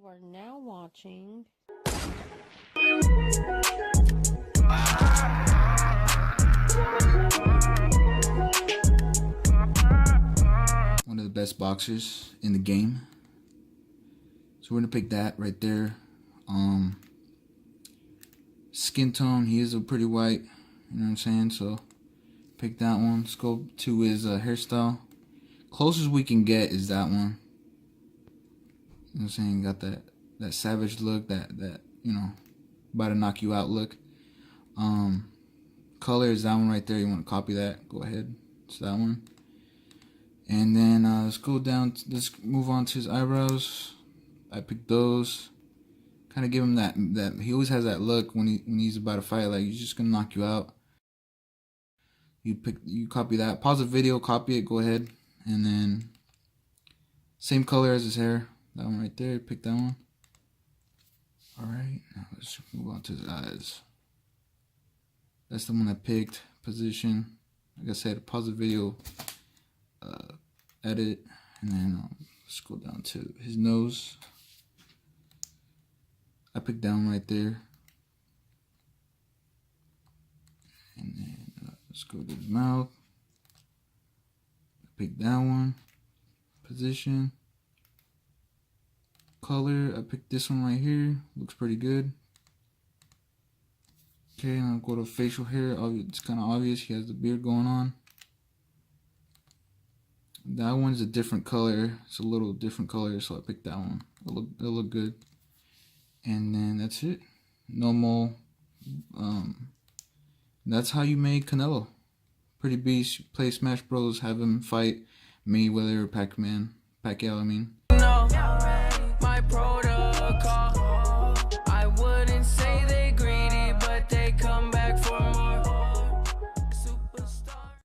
are now watching one of the best boxers in the game. So we're gonna pick that right there. Skin tone, he is a pretty white, you know what I'm saying? So pick that one. Let's go to his hairstyle. Closest we can get is that one. You know what I'm saying? Got that savage look, that you know, about to knock you out look. Color is that one right there. You want to copy that? Go ahead. It's that one. And then let's go down. Let's move on to his eyebrows. I picked those. Kind of give him that he always has that look when he's about to fight, like he's just gonna knock you out. You copy that. Pause the video, copy it, go ahead, and then same color as his hair. That one right there. Pick that one. All right. Now let's move on to his eyes. That's the one I picked. Position. Like I said, pause the video, edit, and then let's go down to his nose. I picked that one right there. And then let's go to his mouth. I picked that one. Position. Color. I picked this one right here. Looks pretty good. Okay, and I'll go to facial hair. It's kind of obvious. He has the beard going on. That one's a different color. It's a little different color, so I picked that one. It'll look good. And then that's it. Normal. That's how you make Canelo. Pretty beast. Play Smash Bros. Have him fight Mayweather or Pacquiao, I mean.